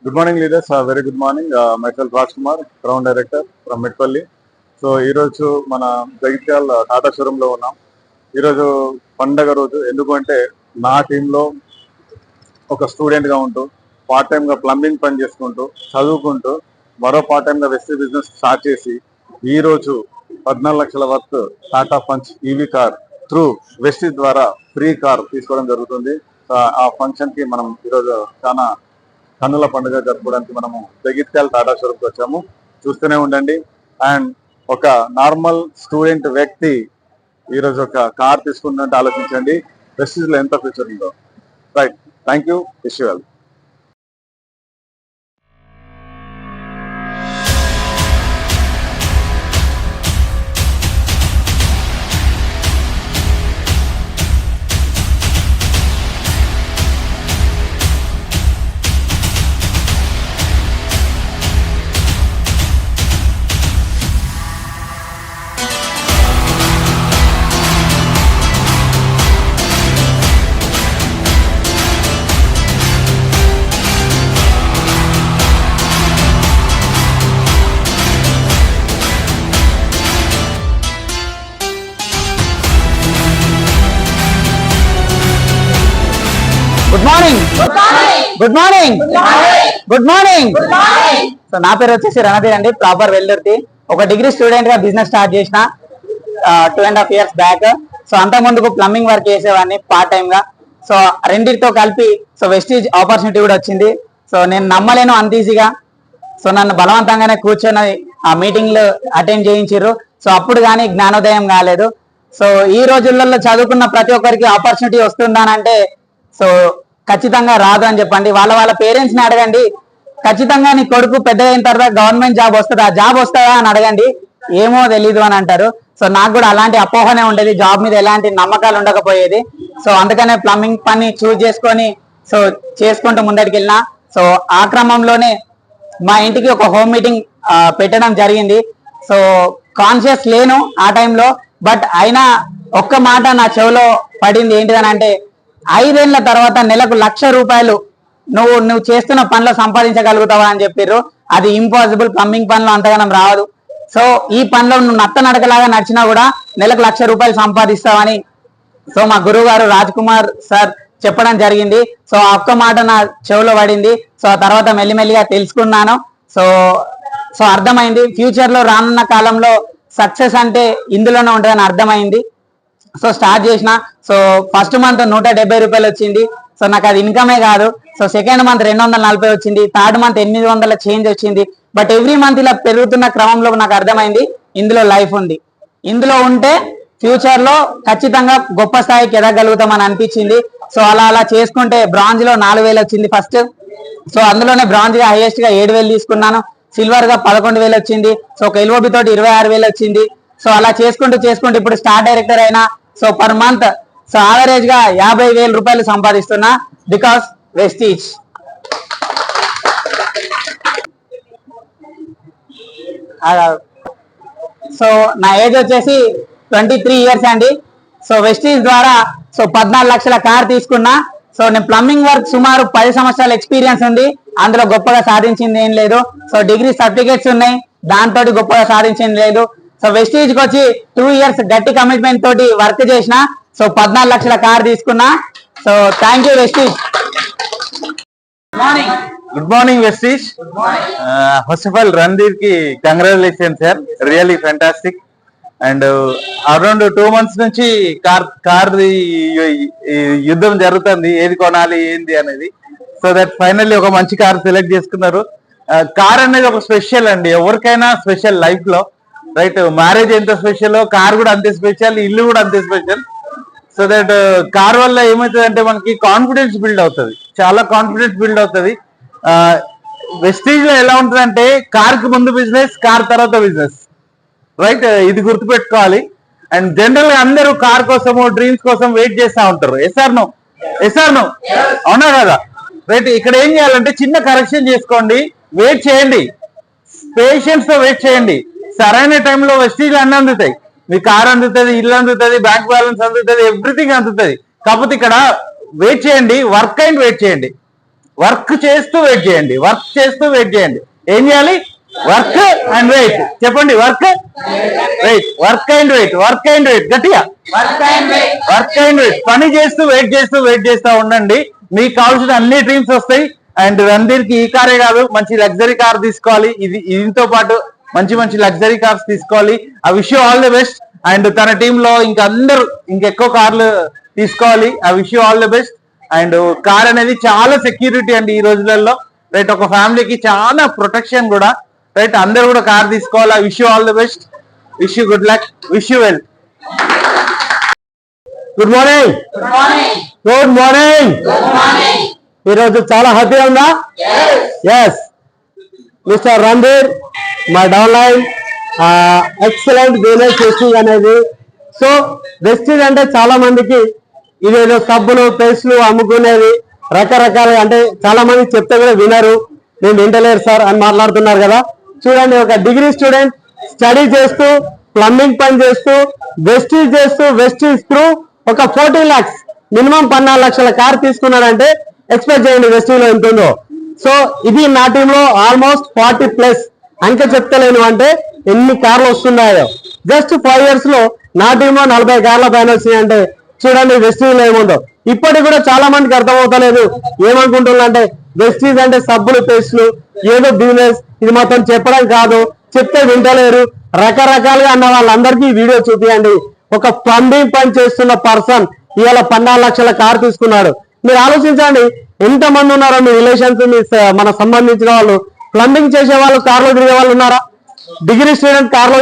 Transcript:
Good morning, leaders. Very good morning. Myself Rajkumar, Ground Director from Medpalli. So ఈరోజు మన జగిత్యాల టాటా షోరూంలో ఉన్నాం. ఈరోజు పండగ రోజు. ఎందుకంటే నా టీంలో ఒక స్టూడెంట్గా ఉంటూ పార్ట్ టైంగా ప్లంబింగ్ పని చేసుకుంటూ చదువుకుంటూ మరో పార్ట్ టైంగా వెస్టీ బిజినెస్ స్టార్ట్ చేసి ఈరోజు 14 లక్షల worth Tata Punch EV car through Vestige ద్వారా ఫ్రీ కార్ తీసుకోవడం జరుగుతుంది. ఆ ఫంక్షన్కి మనం ఈరోజు చాలా కన్నుల పండుగ జరుపుకోవడానికి మనము జగిత్యాల టాటా షోరూంకి వచ్చాము. చూస్తూనే ఉండండి. అండ్ ఒక నార్మల్ స్టూడెంట్ వ్యక్తి ఈరోజు ఒక కార్ తీసుకుంటుంటే ఆలోచించండి వెస్టీజ్లో ఎంత ఫ్యూచర్ ఉందో. Right, thank you. Wish you well. Good morning. Good morning. Good morning. So నా పేరు వచ్చేసి రణధీర్ అండి, ప్రాపర్ వెల్దుర్తి. ఒక డిగ్రీ స్టూడెంట్ గా బిజినెస్ స్టార్ట్ చేసిన 2.5 years బ్యాక్. సో అంత ముందుకు ప్లంబింగ్ వర్క్ చేసేవాడిని పార్ట్ టైమ్ గా. సో రెండింటితో కలిపి సో వెస్టీజ్ ఆపర్చునిటీ కూడా వచ్చింది. సో నేను నమ్మలేను అంత ఈజీగా. సో నన్ను బలవంతంగానే కూర్చొని ఆ మీటింగ్లు అటెండ్ చేయించారు. సో అప్పుడు కానీ జ్ఞానోదయం కాలేదు. సో ఈ రోజులలో చదువుకున్న ప్రతి ఒక్కరికి ఆపర్చునిటీ వస్తుందానంటే సో ఖచ్చితంగా రాదు అని చెప్పండి. వాళ్ళ పేరెంట్స్ ని అడగండి, ఖచ్చితంగా నీ కొడుకు పెద్ద అయిన తర్వాత గవర్నమెంట్ జాబ్ వస్తుందా, జాబ్ వస్తుందా అని అడగండి, ఏమో తెలీదు అని అంటారు. సో నాకు కూడా అలాంటి అపోహనే ఉండేది, జాబ్ మీద ఎలాంటి నమ్మకాలు ఉండకపోయేది. సో అందుకనే ప్లంబింగ్ పని చూజ్ చేసుకొని సో చేసుకుంటూ ముందడికి వెళ్ళినా. సో ఆ క్రమంలోనే మా ఇంటికి ఒక హోమ్ మీటింగ్ పెట్టడం జరిగింది. సో కాన్షియస్ లేను ఆ టైంలో, బట్ అయినా ఒక్క మాట నా చెవిలో పడింది. ఏంటిదని అంటే 5 ఏళ్ల తర్వాత నెలకు 1,00,000 రూపాయలు నువ్వు చేస్తున్న పనిలో సంపాదించగలుగుతావా అని చెప్పారు. అది ఇంపాసిబుల్, ప్లంబింగ్ పనిలో అంతగానం రాదు. సో ఈ పనిలో నువ్వు నడకలాగా నడిచినా కూడా నెలకు 1,00,000 రూపాయలు సంపాదిస్తావని సో మా గురువు గారు రాజ్కుమార్ సార్ చెప్పడం జరిగింది. సో ఆ ఒక్క మాట నా చెవిలో పడింది. సో ఆ తర్వాత మెల్లిమెల్లిగా తెలుసుకున్నాను. సో అర్థమైంది ఫ్యూచర్ లో రానున్న కాలంలో సక్సెస్ అంటే ఇందులోనే ఉంటుందని అర్థమైంది. సో స్టార్ట్ చేసిన. సో ఫస్ట్ మంత్ 170 రూపాయలు వచ్చింది. సో నాకు అది ఇన్కమే కాదు. సో సెకండ్ మంత్ 240 వచ్చింది. థర్డ్ మంత్ 800 చేంజ్ వచ్చింది. బట్ ఎవ్రీ మంత్ ఇలా పెరుగుతున్న క్రమంలో నాకు అర్థమైంది ఇందులో లైఫ్ ఉంది, ఇందులో ఉంటే ఫ్యూచర్ లో ఖచ్చితంగా గొప్ప స్థాయికి ఎదగలుగుతామని అనిపించింది. సో అలా చేసుకుంటే బ్రాంజ్ లో 4,000 వచ్చింది ఫస్ట్. సో అందులోనే బ్రాంజ్ గా హైయెస్ట్ గా 7,000 తీసుకున్నాను. సిల్వర్ గా 11,000 వచ్చింది. సో ఒక ఎల్ఓబి తోటి 26,000 వచ్చింది. సో అలా చేసుకుంటూ ఇప్పుడు స్టార్ డైరెక్టర్ అయినా. So per month so average గా 50,000 రూపాయలు సంపాదిస్తున్నా బికాస్ వెస్టీజ్. సో నా ఏజ్ వచ్చేసి 23 years అండి. సో వెస్టీజ్ ద్వారా సో 14 లక్షల కార్ తీసుకున్నా. సో నేను ప్లంబింగ్ వర్క్ సుమారు 10 సంవత్సరాల ఎక్స్పీరియన్స్ ఉంది. అందులో గొప్పగా సాధించింది ఏం లేదు. సో డిగ్రీ సర్టిఫికేట్స్ ఉన్నాయి, దాంతో గొప్పగా సాధించింది లేదు. సో వెస్టీజ్ కి వచ్చి 2 years గట్టి కమిట్మెంట్ తోటి వర్క్ చేసిన. సో 14 లక్షల కార్ తీసుకున్నా. So thank you Vestige. Good morning Vestige. First of all Ranadheer కి congratulations sir, really fantastic. And around 2 months నుంచి కార్ యుద్ధం జరుగుతుంది, ఏది కొనాలి ఏంది అనేది. సో దట్ ఫైనల్లీ ఒక మంచి కార్ సెలెక్ట్ చేసుకున్నారు. కార్ అనేది ఒక స్పెషల్ అండి, ఎవరికైనా స్పెషల్ లైఫ్ లో. రైట్, మ్యారేజ్ ఎంత స్పెషల్, కార్ కూడా అంతే స్పెషల్, ఇల్లు కూడా అంతే స్పెషల్. సో దట్ కార్ వల్ల ఏమవుతుంది అంటే మనకి కాన్ఫిడెన్స్ బిల్డ్ అవుతుంది, చాలా కాన్ఫిడెన్స్ బిల్డ్ అవుతుంది. వెస్టీజ్ లో ఎలా ఉంటుంది అంటే కార్ కి ముందు బిజినెస్, కార్ తర్వాత బిజినెస్. రైట్, ఇది గుర్తుపెట్టుకోవాలి. అండ్ జనరల్ గా అందరూ కార్ కోసము డ్రీమ్స్ కోసం వెయిట్ చేస్తూ ఉంటారు. ఎస్ఆర్ నో అవునా కదా? రైట్, ఇక్కడ ఏం చేయాలంటే చిన్న కరెక్షన్ చేసుకోండి, వెయిట్ చేయండి, పేషెన్స్ తో వెయిట్ చేయండి. సరైన టైంలో వెస్టీజ్ అన్ని అందుతాయి. మీ కార్ అందుతుంది, ఇల్లు అందుతుంది, బ్యాంక్ బ్యాలెన్స్ అందుతుంది, ఎవ్రీథింగ్ అందుతుంది. కాకపోతే ఇక్కడ వెయిట్ చేయండి, వర్క్ అండ్ వెయిట్ చేయండి. వర్క్ చేస్తూ వెయిట్ చేయండి, వర్క్ చేస్తూ వెయిట్ చేయండి. ఏం చేయాలి? Work and wait. చెప్పండి, work wait, work and wait, work and wait. గట్టిగా వర్క్ అండ్ వెయిట్. పని చేస్తూ వెయిట్ చేస్తూ ఉండండి. మీకు కావాల్సిన అన్ని డ్రీమ్స్ వస్తాయి. అండ్ రణధీర్ కి ఈ కారే కాదు, మంచి లగ్జరీ కార్ తీసుకోవాలి. దీంతో పాటు మంచి మంచి లగ్జరీ కార్స్ తీసుకోవాలి. I wish you all the best. And తన టీమ్ లో ఇంకెక్కువ కార్లు తీసుకోవాలి. I wish you all the best. And car అనేది చాలా సెక్యూరిటీ అండి ఈ రోజులలో, రైట్. ఒక ఫ్యామిలీకి చాలా ప్రొటెక్షన్ కూడా, రైట్. అందరూ కూడా కార్ తీసుకోవాలి. I wish you all the best, wish you good luck, wish you well. Good morning, good morning. ఈరోజు చాలా హ్యాపీగా ఉందా? Yes, mister Randhir, my downline, excellent business Vestige అనేది. సో వెస్టీజ్ అంటే చాలా మందికి ఇదేదో సబ్బులు పేస్టులు అమ్ముకునేది రకరకాల, అంటే చాలా మంది చెప్తే కూడా వినరు, నేను వింటలేరు సార్ అని మాట్లాడుతున్నారు కదా. చూడండి, ఒక డిగ్రీ స్టూడెంట్ స్టడీ చేస్తూ ప్లంబింగ్ పని చేస్తూ వెస్టీజ్ త్రూ ఒక 14 lakhs మినిమం 14 లక్షల కార్ తీసుకున్నాడంటే ఎక్స్పెక్ట్ చేయండి వెస్టీజ్ లో ఎంత ఉందో. సో ఇది నా టీంలో ఆల్మోస్ట్ 40+ అంకె చెప్తలేను అంటే ఎన్ని కార్లు వస్తున్నాయో. జస్ట్ 5 years లో నా టీంలో 40 కార్ల పైన వచ్చినాయంటే చూడండి వెస్టీజ్ లో ఏముందో. ఇప్పటికి కూడా చాలా మందికి అర్థమవుతలేదు, ఏమనుకుంటున్నా అంటే వెస్టీజ్ అంటే సబ్బులు పేస్టులు ఏదో బిజినెస్, ఇది మొత్తం చెప్పడం కాదు, చెప్తే వింటలేరు. రకరకాలుగా అన్న వాళ్ళందరికీ వీడియో చూపియండి. ఒక ప్లంబింగ్ పని చేస్తున్న పర్సన్ ఇవాళ 14 లక్షల కారు తీసుకున్నాడు. మీరు ఆలోచించండి, ఎంత మంది ఉన్నారో మీ రిలేషన్స్, మన సంబంధించిన వాళ్ళు ప్లంబింగ్ చేసే వాళ్ళు కార్లో తిరిగే వాళ్ళు ఉన్నారా? డిగ్రీ స్టూడెంట్ కార్లో